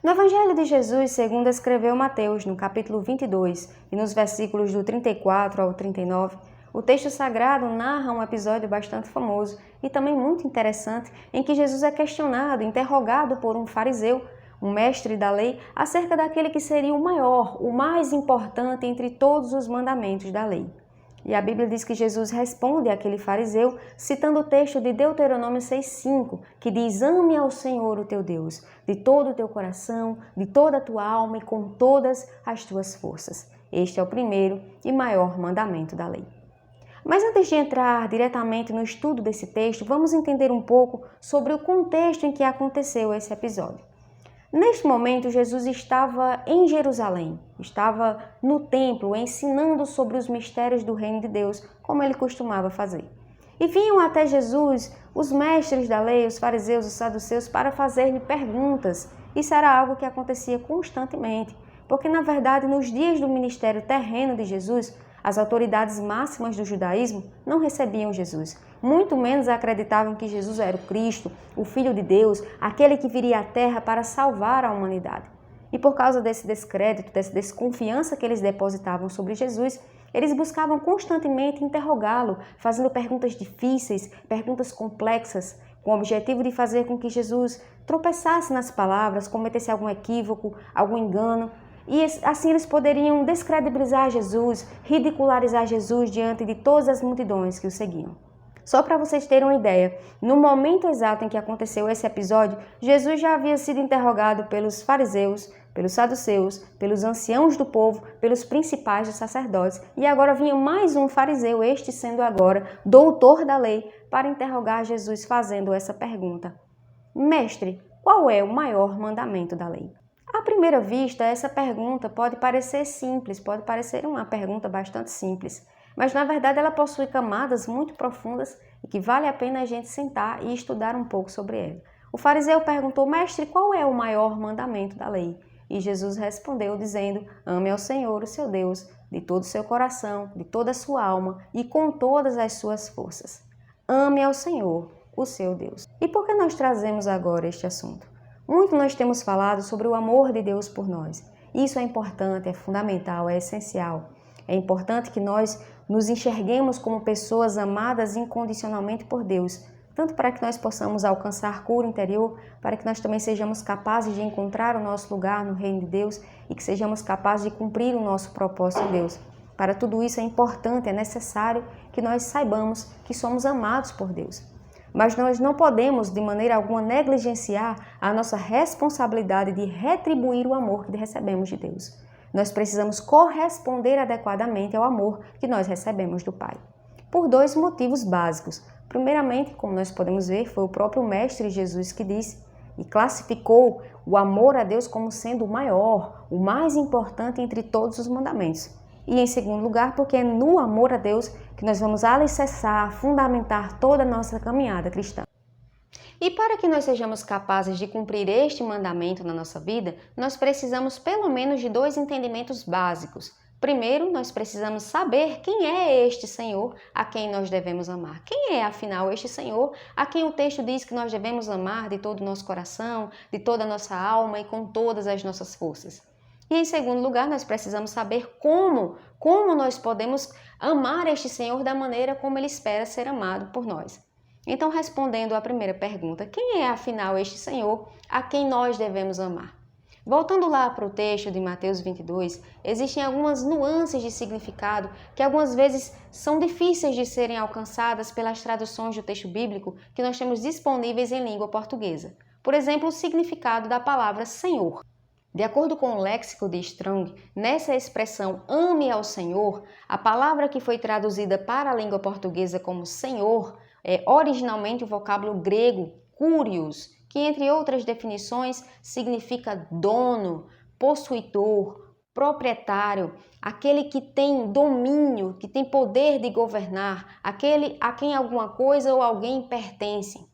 No Evangelho de Jesus, segundo escreveu Mateus, no capítulo 22 e nos versículos do 34 ao 39, o texto sagrado narra um episódio bastante famoso e também muito interessante, em que Jesus é questionado, interrogado por um fariseu, um mestre da lei, acerca daquele que seria o maior, o mais importante entre todos os mandamentos da lei. E a Bíblia diz que Jesus responde àquele fariseu, citando o texto de Deuteronômio 6,5, que diz: "Ame ao Senhor o teu Deus, de todo o teu coração, de toda a tua alma e com todas as tuas forças." Este é o primeiro e maior mandamento da lei. Mas antes de entrar diretamente no estudo desse texto, vamos entender um pouco sobre o contexto em que aconteceu esse episódio. Neste momento, Jesus estava em Jerusalém, estava no templo ensinando sobre os mistérios do reino de Deus, como ele costumava fazer. E vinham até Jesus os mestres da lei, os fariseus, os saduceus, para fazer-lhe perguntas. Isso era algo que acontecia constantemente, porque na verdade nos dias do ministério terreno de Jesus, as autoridades máximas do judaísmo não recebiam Jesus. Muito menos acreditavam que Jesus era o Cristo, o Filho de Deus, aquele que viria à Terra para salvar a humanidade. E por causa desse descrédito, dessa desconfiança que eles depositavam sobre Jesus, eles buscavam constantemente interrogá-lo, fazendo perguntas difíceis, perguntas complexas, com o objetivo de fazer com que Jesus tropeçasse nas palavras, cometesse algum equívoco, algum engano. E assim eles poderiam descredibilizar Jesus, ridicularizar Jesus diante de todas as multidões que o seguiam. Só para vocês terem uma ideia, no momento exato em que aconteceu esse episódio, Jesus já havia sido interrogado pelos fariseus, pelos saduceus, pelos anciãos do povo, pelos principais dos sacerdotes, e agora vinha mais um fariseu, este sendo agora doutor da lei, para interrogar Jesus fazendo essa pergunta: "Mestre, qual é o maior mandamento da lei?" À primeira vista, essa pergunta pode parecer simples, pode parecer uma pergunta bastante simples, mas na verdade ela possui camadas muito profundas e que vale a pena a gente sentar e estudar um pouco sobre ela. O fariseu perguntou: "Mestre, qual é o maior mandamento da lei?" E Jesus respondeu dizendo: "Ame ao Senhor, o seu Deus, de todo o seu coração, de toda a sua alma e com todas as suas forças." Ame ao Senhor, o seu Deus. E por que nós trazemos agora este assunto? Muito nós temos falado sobre o amor de Deus por nós. Isso é importante, é fundamental, é essencial. É importante que nós nos enxerguemos como pessoas amadas incondicionalmente por Deus, tanto para que nós possamos alcançar cura interior, para que nós também sejamos capazes de encontrar o nosso lugar no reino de Deus e que sejamos capazes de cumprir o nosso propósito em Deus. Para tudo isso é importante, é necessário que nós saibamos que somos amados por Deus. Mas nós não podemos, de maneira alguma, negligenciar a nossa responsabilidade de retribuir o amor que recebemos de Deus. Nós precisamos corresponder adequadamente ao amor que nós recebemos do Pai. Por dois motivos básicos. Primeiramente, como nós podemos ver, foi o próprio Mestre Jesus que disse e classificou o amor a Deus como sendo o maior, o mais importante entre todos os mandamentos. E em segundo lugar, porque é no amor a Deus que nós vamos alicerçar, fundamentar toda a nossa caminhada cristã. E para que nós sejamos capazes de cumprir este mandamento na nossa vida, nós precisamos pelo menos de dois entendimentos básicos. Primeiro, nós precisamos saber quem é este Senhor a quem nós devemos amar. Quem é, afinal, este Senhor a quem o texto diz que nós devemos amar de todo o nosso coração, de toda a nossa alma e com todas as nossas forças? E em segundo lugar, nós precisamos saber como nós podemos amar este Senhor da maneira como Ele espera ser amado por nós. Então, respondendo à primeira pergunta, quem é afinal este Senhor a quem nós devemos amar? Voltando lá para o texto de Mateus 22, existem algumas nuances de significado que algumas vezes são difíceis de serem alcançadas pelas traduções do texto bíblico que nós temos disponíveis em língua portuguesa. Por exemplo, o significado da palavra Senhor. De acordo com o léxico de Strong, nessa expressão ame ao Senhor, a palavra que foi traduzida para a língua portuguesa como Senhor é originalmente o vocábulo grego kurios, que entre outras definições significa dono, possuidor, proprietário, aquele que tem domínio, que tem poder de governar, aquele a quem alguma coisa ou alguém pertence.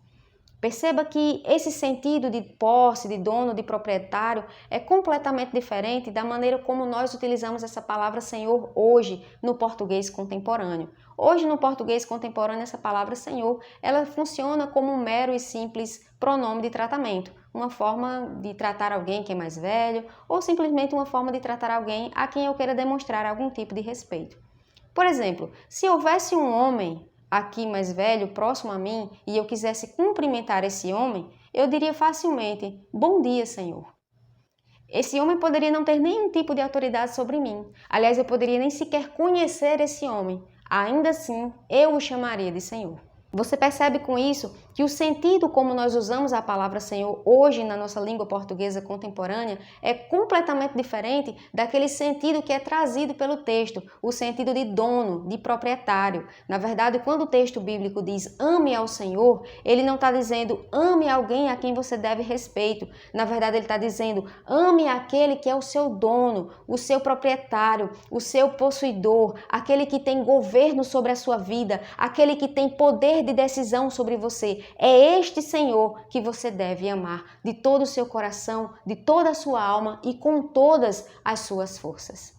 Perceba que esse sentido de posse, de dono, de proprietário é completamente diferente da maneira como nós utilizamos essa palavra Senhor hoje no português contemporâneo. Hoje no português contemporâneo essa palavra Senhor, ela funciona como um mero e simples pronome de tratamento, uma forma de tratar alguém que é mais velho, ou simplesmente uma forma de tratar alguém a quem eu queira demonstrar algum tipo de respeito. Por exemplo, se houvesse um homem aqui mais velho, próximo a mim, e eu quisesse cumprimentar esse homem, eu diria facilmente: bom dia, Senhor. Esse homem poderia não ter nenhum tipo de autoridade sobre mim. Aliás, eu poderia nem sequer conhecer esse homem. Ainda assim, eu o chamaria de Senhor. Você percebe com isso que o sentido como nós usamos a palavra Senhor hoje na nossa língua portuguesa contemporânea é completamente diferente daquele sentido que é trazido pelo texto, o sentido de dono, de proprietário. Na verdade, quando o texto bíblico diz ame ao Senhor, ele não está dizendo ame alguém a quem você deve respeito. Na verdade, ele está dizendo ame aquele que é o seu dono, o seu proprietário, o seu possuidor, aquele que tem governo sobre a sua vida, aquele que tem poder de decisão sobre você. É este Senhor que você deve amar de todo o seu coração, de toda a sua alma e com todas as suas forças.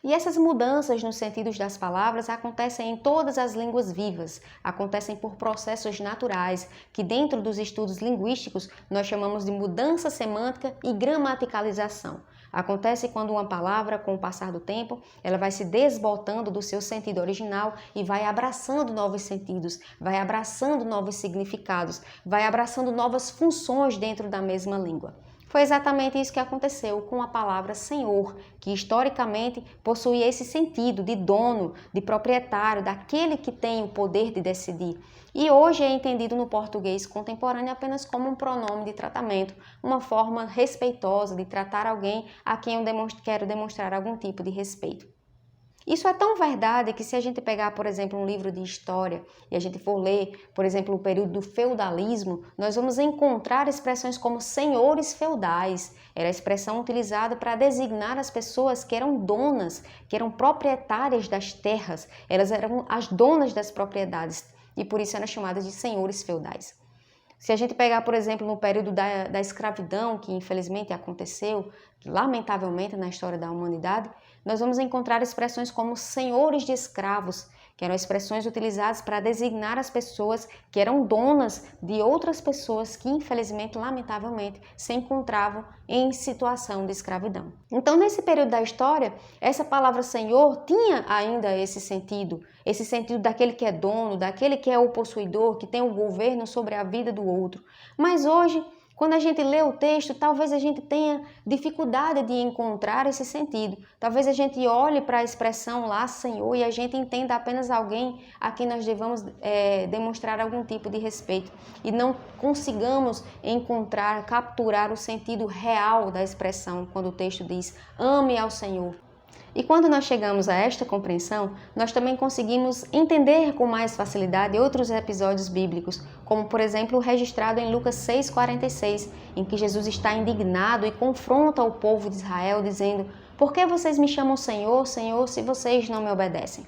E essas mudanças nos sentidos das palavras acontecem em todas as línguas vivas, acontecem por processos naturais, que dentro dos estudos linguísticos nós chamamos de mudança semântica e gramaticalização. Acontece quando uma palavra, com o passar do tempo, ela vai se desbotando do seu sentido original e vai abraçando novos sentidos, vai abraçando novos significados, vai abraçando novas funções dentro da mesma língua. Foi exatamente isso que aconteceu com a palavra Senhor, que historicamente possuía esse sentido de dono, de proprietário, daquele que tem o poder de decidir. E hoje é entendido no português contemporâneo apenas como um pronome de tratamento, uma forma respeitosa de tratar alguém a quem eu quero demonstrar algum tipo de respeito. Isso é tão verdade que se a gente pegar, por exemplo, um livro de história e a gente for ler, por exemplo, o período do feudalismo, nós vamos encontrar expressões como senhores feudais. Era a expressão utilizada para designar as pessoas que eram donas, que eram proprietárias das terras. Elas eram as donas das propriedades e por isso eram chamadas de senhores feudais. Se a gente pegar, por exemplo, no período da escravidão, que infelizmente aconteceu, lamentavelmente, na história da humanidade, nós vamos encontrar expressões como senhores de escravos, que eram expressões utilizadas para designar as pessoas que eram donas de outras pessoas que, infelizmente, lamentavelmente, se encontravam em situação de escravidão. Então, nesse período da história, essa palavra Senhor tinha ainda esse sentido daquele que é dono, daquele que é o possuidor, que tem o governo sobre a vida do outro. Mas hoje, quando a gente lê o texto, talvez a gente tenha dificuldade de encontrar esse sentido. Talvez a gente olhe para a expressão lá, Senhor, e a gente entenda apenas alguém a quem nós devamos demonstrar algum tipo de respeito. E não consigamos encontrar, capturar o sentido real da expressão quando o texto diz, ame ao Senhor. E quando nós chegamos a esta compreensão, nós também conseguimos entender com mais facilidade outros episódios bíblicos, como por exemplo o registrado em Lucas 6,46, em que Jesus está indignado e confronta o povo de Israel, dizendo, por que vocês me chamam Senhor, Senhor, se vocês não me obedecem?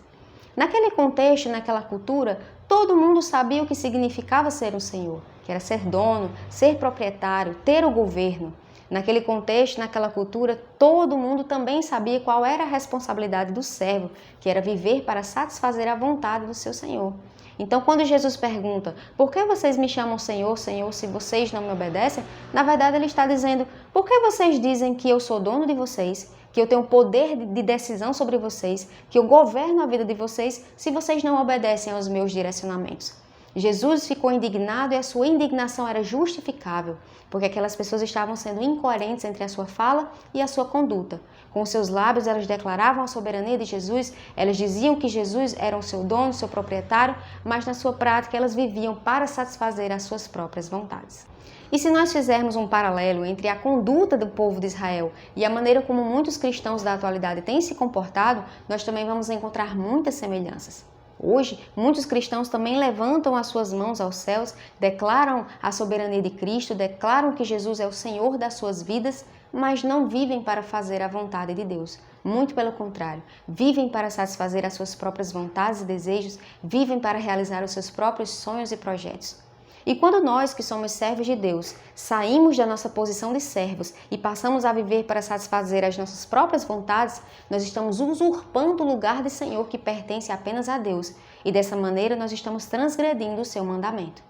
Naquele contexto, naquela cultura, todo mundo sabia o que significava ser um senhor, que era ser dono, ser proprietário, ter o governo. Naquele contexto, naquela cultura, todo mundo também sabia qual era a responsabilidade do servo, que era viver para satisfazer a vontade do seu Senhor. Então, quando Jesus pergunta, por que vocês me chamam Senhor, Senhor, se vocês não me obedecem? Na verdade, ele está dizendo, por que vocês dizem que eu sou dono de vocês, que eu tenho poder de decisão sobre vocês, que eu governo a vida de vocês, se vocês não obedecem aos meus direcionamentos? Jesus ficou indignado e a sua indignação era justificável, porque aquelas pessoas estavam sendo incoerentes entre a sua fala e a sua conduta. Com seus lábios elas declaravam a soberania de Jesus, elas diziam que Jesus era o seu dono, seu proprietário, mas na sua prática elas viviam para satisfazer as suas próprias vontades. E se nós fizermos um paralelo entre a conduta do povo de Israel e a maneira como muitos cristãos da atualidade têm se comportado, nós também vamos encontrar muitas semelhanças. Hoje, muitos cristãos também levantam as suas mãos aos céus, declaram a soberania de Cristo, declaram que Jesus é o Senhor das suas vidas, mas não vivem para fazer a vontade de Deus. Muito pelo contrário, vivem para satisfazer as suas próprias vontades e desejos, vivem para realizar os seus próprios sonhos e projetos. E quando nós, que somos servos de Deus, saímos da nossa posição de servos e passamos a viver para satisfazer as nossas próprias vontades, nós estamos usurpando o lugar de Senhor que pertence apenas a Deus. E dessa maneira nós estamos transgredindo o seu mandamento.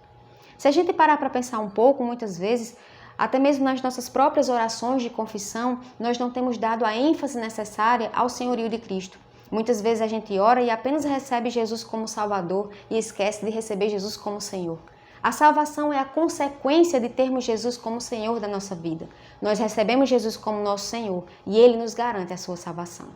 Se a gente parar para pensar um pouco, muitas vezes, Até mesmo nas nossas próprias orações de confissão, nós não temos dado a ênfase necessária ao senhorio de Cristo. Muitas vezes a gente ora e apenas recebe Jesus como Salvador e esquece de receber Jesus como Senhor. A salvação é a consequência de termos Jesus como Senhor da nossa vida. Nós recebemos Jesus como nosso Senhor e Ele nos garante a sua salvação.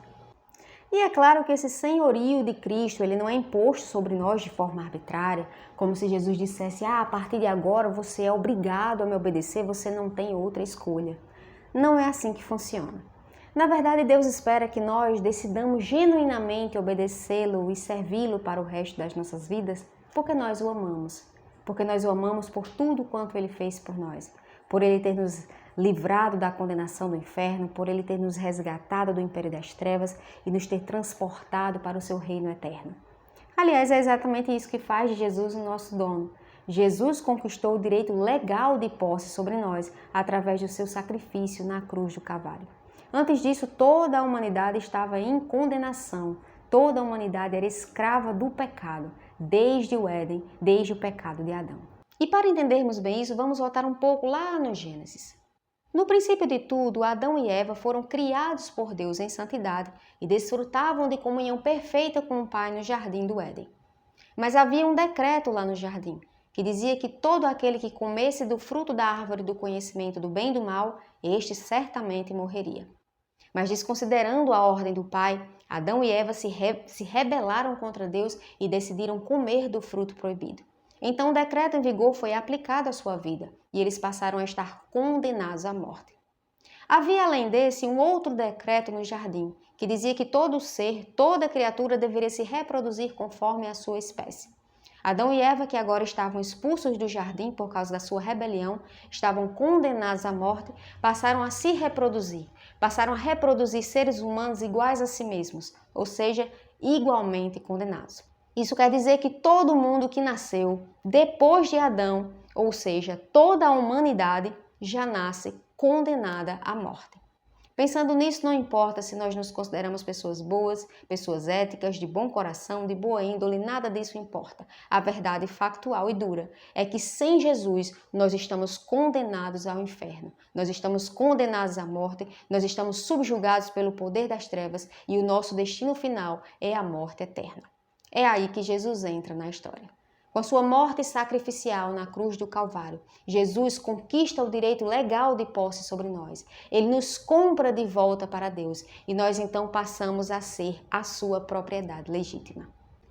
E é claro que esse senhorio de Cristo, ele não é imposto sobre nós de forma arbitrária, como se Jesus dissesse, a partir de agora você é obrigado a me obedecer, você não tem outra escolha. Não é assim que funciona. Na verdade, Deus espera que nós decidamos genuinamente obedecê-lo e servi-lo para o resto das nossas vidas, porque nós o amamos. Porque nós o amamos por tudo quanto Ele fez por nós. Por Ele ter nos livrado da condenação do inferno, por Ele ter nos resgatado do império das trevas e nos ter transportado para o seu reino eterno. Aliás, é exatamente isso que faz de Jesus o nosso dono. Jesus conquistou o direito legal de posse sobre nós através do seu sacrifício na cruz do Calvário. Antes disso, toda a humanidade estava em condenação. Toda a humanidade era escrava do pecado, desde o Éden, desde o pecado de Adão. E para entendermos bem isso, vamos voltar um pouco lá no Gênesis. No princípio de tudo, Adão e Eva foram criados por Deus em santidade e desfrutavam de comunhão perfeita com o Pai no jardim do Éden. Mas havia um decreto lá no jardim, que dizia que todo aquele que comesse do fruto da árvore do conhecimento do bem e do mal, este certamente morreria. Mas desconsiderando a ordem do Pai, Adão e Eva se rebelaram contra Deus e decidiram comer do fruto proibido. Então o decreto em vigor foi aplicado à sua vida e eles passaram a estar condenados à morte. Havia além desse um outro decreto no jardim, que dizia que todo ser, toda criatura deveria se reproduzir conforme a sua espécie. Adão e Eva, que agora estavam expulsos do jardim por causa da sua rebelião, estavam condenados à morte, passaram a se reproduzir, passaram a reproduzir seres humanos iguais a si mesmos, ou seja, igualmente condenados. Isso quer dizer que todo mundo que nasceu depois de Adão, ou seja, toda a humanidade, já nasce condenada à morte. Pensando nisso, não importa se nós nos consideramos pessoas boas, pessoas éticas, de bom coração, de boa índole, nada disso importa. A verdade factual e dura é que sem Jesus nós estamos condenados ao inferno. Nós estamos condenados à morte, nós estamos subjugados pelo poder das trevas e o nosso destino final é a morte eterna. É aí que Jesus entra na história. Com a sua morte sacrificial na cruz do Calvário, Jesus conquista o direito legal de posse sobre nós. Ele nos compra de volta para Deus e nós então passamos a ser a sua propriedade legítima.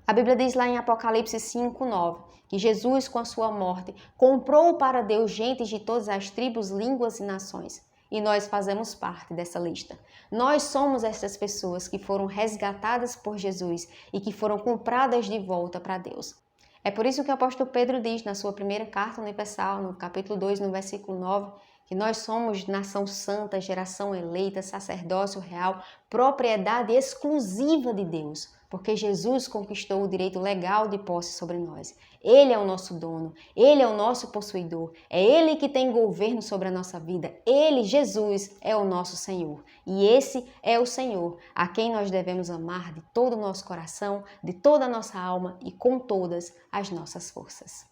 A Bíblia diz lá em Apocalipse 5:9 que Jesus, com a sua morte, comprou para Deus gentes de todas as tribos, línguas e nações. E nós fazemos parte dessa lista. Nós somos essas pessoas que foram resgatadas por Jesus e que foram compradas de volta para Deus. É por isso que o apóstolo Pedro diz na sua primeira carta universal, no capítulo 2, no versículo 9, que nós somos nação santa, geração eleita, sacerdócio real, propriedade exclusiva de Deus, porque Jesus conquistou o direito legal de posse sobre nós. Ele é o nosso dono, Ele é o nosso possuidor, é Ele que tem governo sobre a nossa vida. Ele, Jesus, é o nosso Senhor. E esse é o Senhor a quem nós devemos amar de todo o nosso coração, de toda a nossa alma e com todas as nossas forças.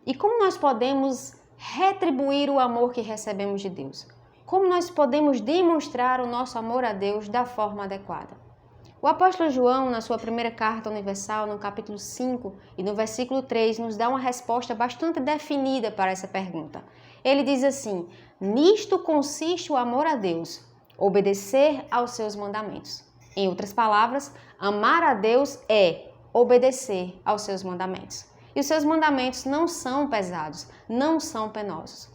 E como nós podemos retribuir o amor que recebemos de Deus? Como nós podemos demonstrar o nosso amor a Deus da forma adequada? O apóstolo João, na sua primeira carta universal, no capítulo 5 e no versículo 3, nos dá uma resposta bastante definida para essa pergunta. Ele diz assim: nisto consiste o amor a Deus, obedecer aos seus mandamentos. Em outras palavras, amar a Deus é obedecer aos seus mandamentos. E os seus mandamentos não são pesados, não são penosos.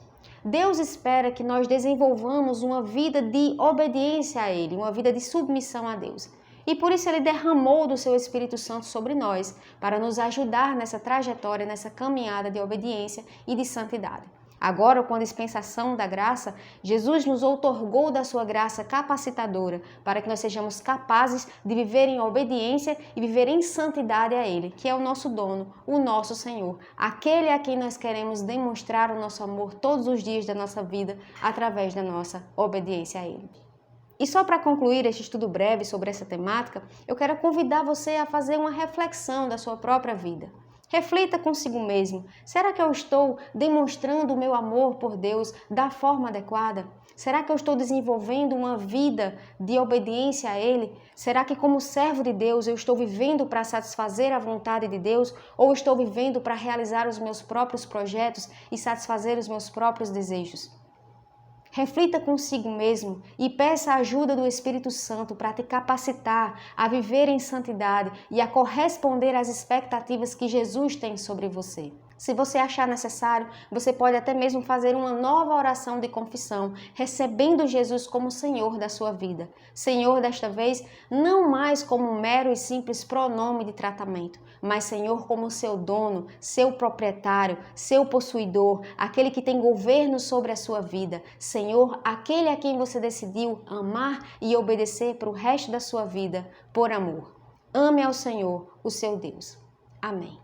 Deus espera que nós desenvolvamos uma vida de obediência a Ele, uma vida de submissão a Deus. E por isso Ele derramou do seu Espírito Santo sobre nós, para nos ajudar nessa trajetória, nessa caminhada de obediência e de santidade. Agora, com a dispensação da graça, Jesus nos outorgou da sua graça capacitadora para que nós sejamos capazes de viver em obediência e viver em santidade a Ele, que é o nosso dono, o nosso Senhor, aquele a quem nós queremos demonstrar o nosso amor todos os dias da nossa vida através da nossa obediência a Ele. E só para concluir este estudo breve sobre essa temática, eu quero convidar você a fazer uma reflexão da sua própria vida. Reflita consigo mesmo. Será que eu estou demonstrando o meu amor por Deus da forma adequada? Será que eu estou desenvolvendo uma vida de obediência a Ele? Será que, como servo de Deus, eu estou vivendo para satisfazer a vontade de Deus ou estou vivendo para realizar os meus próprios projetos e satisfazer os meus próprios desejos? Reflita consigo mesmo e peça a ajuda do Espírito Santo para te capacitar a viver em santidade e a corresponder às expectativas que Jesus tem sobre você. Se você achar necessário, você pode até mesmo fazer uma nova oração de confissão, recebendo Jesus como Senhor da sua vida. Senhor, desta vez, não mais como um mero e simples pronome de tratamento, mas Senhor como seu dono, seu proprietário, seu possuidor, aquele que tem governo sobre a sua vida. Senhor, aquele a quem você decidiu amar e obedecer para o resto da sua vida, por amor. Ame ao Senhor, o seu Deus. Amém.